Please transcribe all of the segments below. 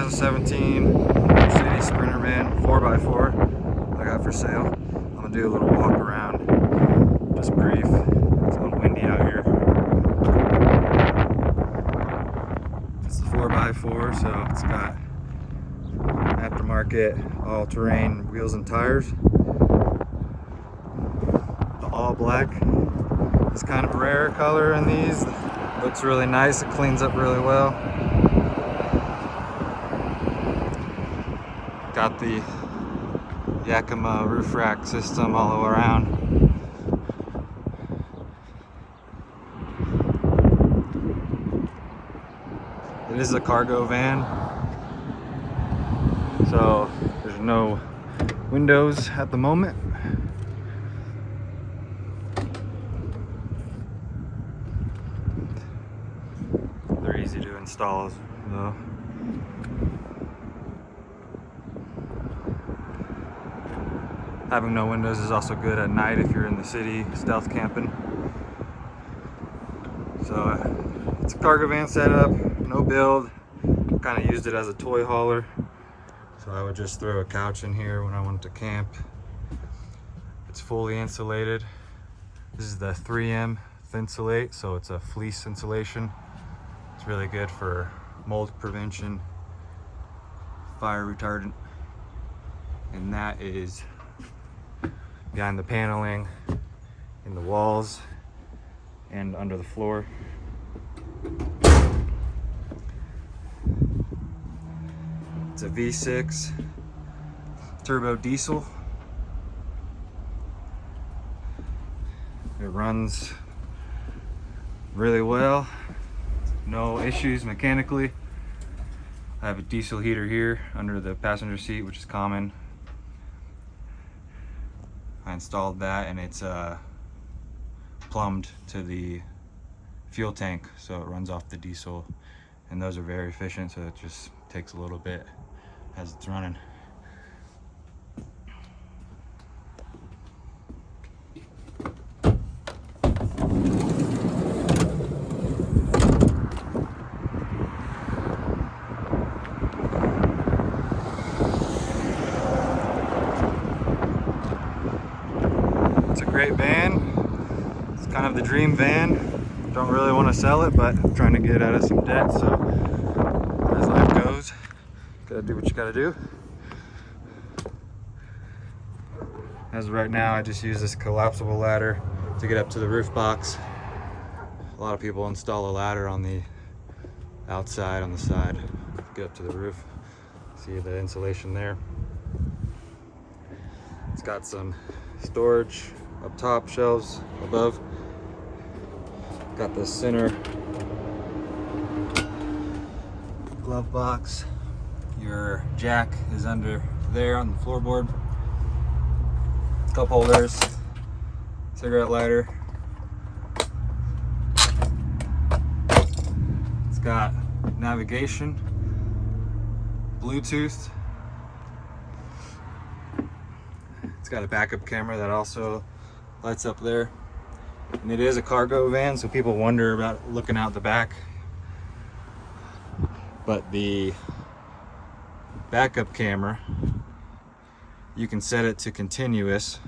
2017 Mercedes Sprinter van 4x4 I got for sale. I'm gonna do a little walk around, just brief. It's a little windy out here. It's a 4x4, so it's got aftermarket all-terrain wheels and tires. The all black is kind of a rare color in these. Looks really nice, it cleans up really well. Got the Yakima roof rack system all around. It is a cargo van, so there's no windows at the moment. They're easy to install though. Having no windows is also good at night if you're in the city stealth camping. So it's a cargo van setup, no build. Kind of used it as a toy hauler. So I would just throw a couch in here when I wanted to camp. It's fully insulated. This is the 3M Thinsulate, so it's a fleece insulation. It's really good for mold prevention, fire retardant, and that is behind the paneling, in the walls, and under the floor. It's a V6 turbo diesel. It runs really well, no issues mechanically. I have a diesel heater here under the passenger seat, which is common. I installed that, and it's plumbed to the fuel tank, so it runs off the diesel, and those are very efficient, so it just takes a little bit as it's running. It's a great van. It's kind of the dream van. Don't really want to sell it, but I'm trying to get out of some debt, so as life goes, gotta do what you gotta do. As of right now, I just use this collapsible ladder to get up to the roof box. A lot of people install a ladder on the outside, on the side, to get up to the roof. See the insulation there. It's got some storage up top, shelves above. Got the center glove box. Your jack is under there on the floorboard. Cup holders, cigarette lighter. It's got navigation, Bluetooth. It's got a backup camera that also lights up there. And it is a cargo van, so people wonder about looking out the back. But the backup camera, you can set it to continuous.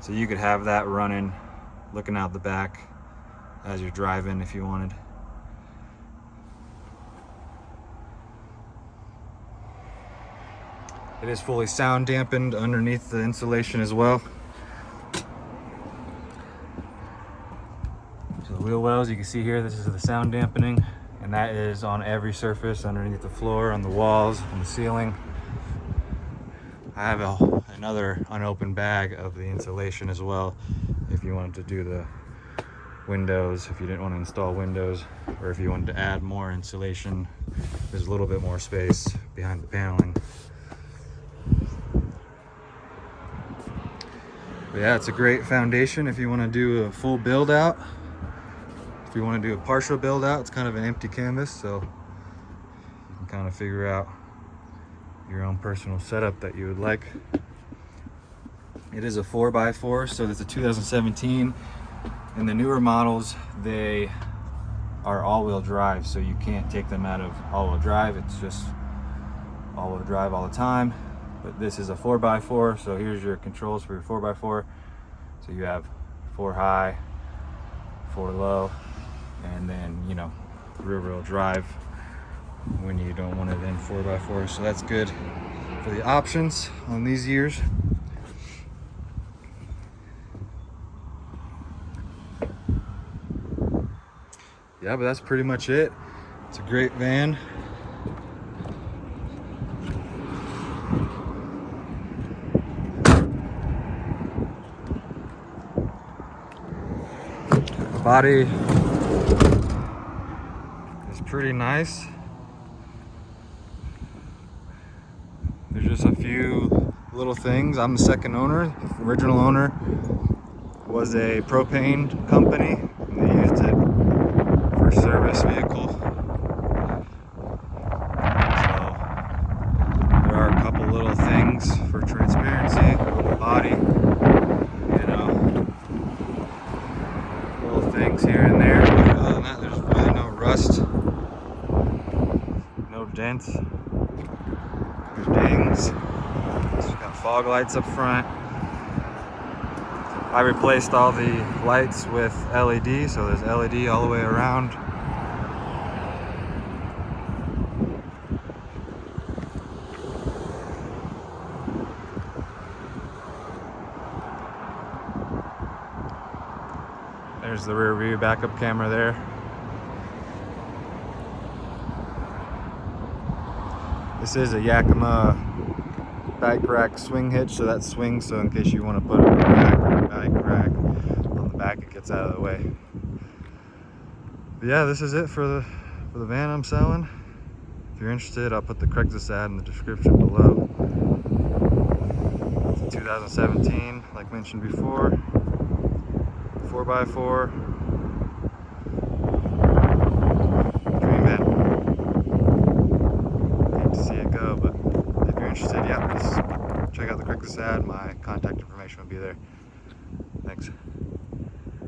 So you could have that running, looking out the back as you're driving if you wanted. It is fully sound dampened underneath the insulation as well. So the wheel wells, you can see here, this is the sound dampening, and that is on every surface, underneath the floor, on the walls, on the ceiling. I have another unopened bag of the insulation as well, if you wanted to do the windows, if you didn't want to install windows, or if you wanted to add more insulation. There's a little bit more space behind the paneling. But yeah, it's a great foundation if you want to do a full build out. If you want to do a partial build out, it's kind of an empty canvas, so you can kind of figure out your own personal setup that you would like. It is a 4x4, so it's a 2017. In the newer models, they are all-wheel drive, so you can't take them out of all-wheel drive. It's just all-wheel drive all the time. But this is a 4x4, so here's your controls for your 4x4. So you have 4 high, 4 low, and then, you know, rear-wheel drive when you don't want it in 4x4. So that's good for the options on these years. Yeah, but that's pretty much it. It's a great van. The body is pretty nice. There's just a few little things. I'm the second owner. The original owner was a propane company, and they used it for service vehicle. So there are a couple little things for transparency on the body, you know, little things here and there. But other than that, there's really no rust, no dents, no dings. It's got fog lights up front. I replaced all the lights with LED, so there's LED all the way around. There's the rear view backup camera there. This is a Yakima bike rack swing hitch, so that swings, so in case you want to put a rack or a bike rack on the back, it gets out of the way. But yeah, this is it for the van I'm selling. If you're interested, I'll put the Craigslist ad in the description below. It's a 2017, like mentioned before, 4x4 dream van. Hate to see it go, but if you're interested, yeah, just check out the Craigslist ad. My contact information will be there. Thanks.